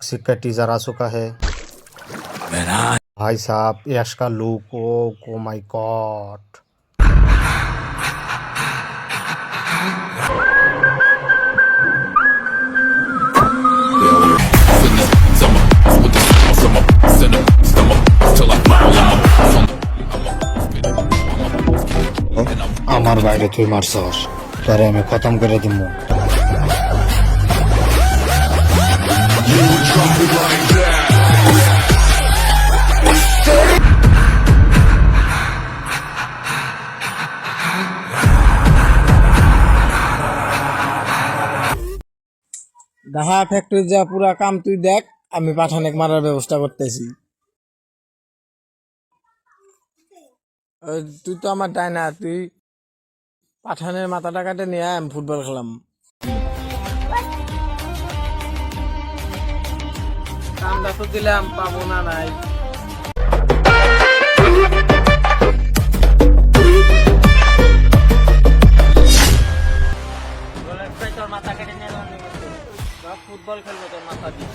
Toxic का teaser आ चुका है। भाई साहब यश का लुक, ओ माय गॉड। আমার বাইরে তুই মারছস, তোরে আমি খতম করে দিব। ঢাকা ফ্যাক্টরি যা পুরা কাম তুই দেখ, আমি পাঠানেক মারার ব্যবস্থা করতেছি। তুই তো আমার তাই না, তুই পাঠানের মাথাটা কাটে নিয়ে আমি ফুটবল খেলাম। কামটা তো দিলাম, পাবো না নাই। তোর মাথা কেটে নিয়ে ফুটবল খেলবো তোর মাথা দিয়ে।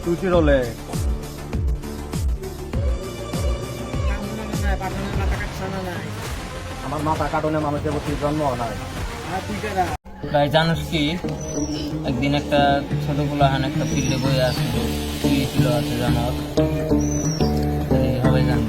তুই কি রলে আমার মাথা কাটনে মানুষের প্রতি জন্ম নাই। ভাই জানোস কি, একদিন একটা ছোট গোলাহান একটা ফিল্ডে বই আসছিল, ছিল আছে জানার হবে জান।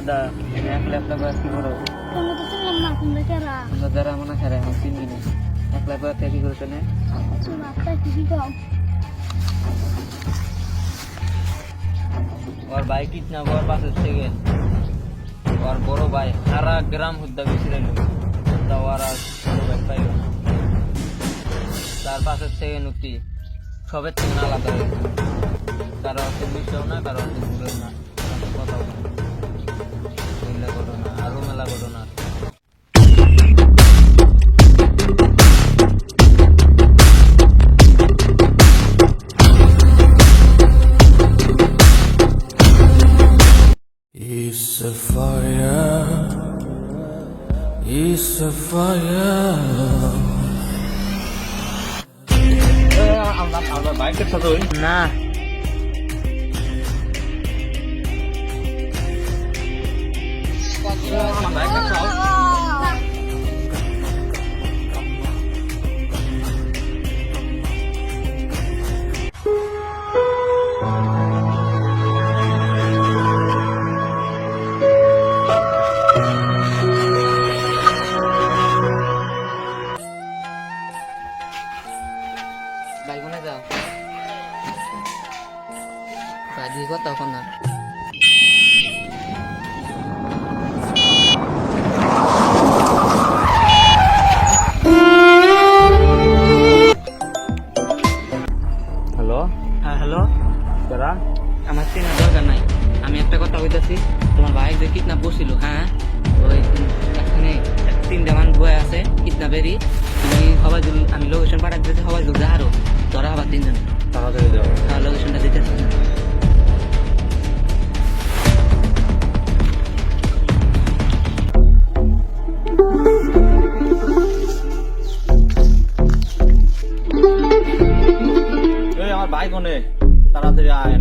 Kada ini aku laptop কি করো? তুমি তো চিনলাম না, তোমরা কারা? আমরা যারা মনে করে আমি চিনি না। এক laptop কি করতে নে? তুমি একটা কি দাও? और भाई कितना बार पास থেকে और বড় ভাই সারা গ্রাম হুদ্দা বিছিরাইল তাওয়ারা ছোট ভাই পাইল তার পাশে থেকে নতি সবের থেকে আলাদা হয়েছে। কারো অত মিশও না, কারো অত দূরেও না, কথা ঘটনা আরো মেলা ঘটনা। It's a fire, it's a fire. আমরা বাইকের সাথে না বাইকনে যাও কাজী কথা এখন না। হ্যালো, হ্যাঁ হ্যালো, কারা? আমার চেনার দরকার নাই, আমি একটা কথা বলতেছি। তোমার ভাই যে কিডন্যাপ বসছিল, হ্যাঁ ওই এখানে 3টা মান বই আছে কিডন্যাপেরই। তুমি সবাই আমি লোকেশন পাঠাতে দিতে, সবাই যা আরো ধরা আবার 3জন। তাড়াতাড়ি যাও। হ্যাঁ লোকেশনটা দিতেছি। এই আমার ভাই কোনে, তাড়াতাড়ি আয়।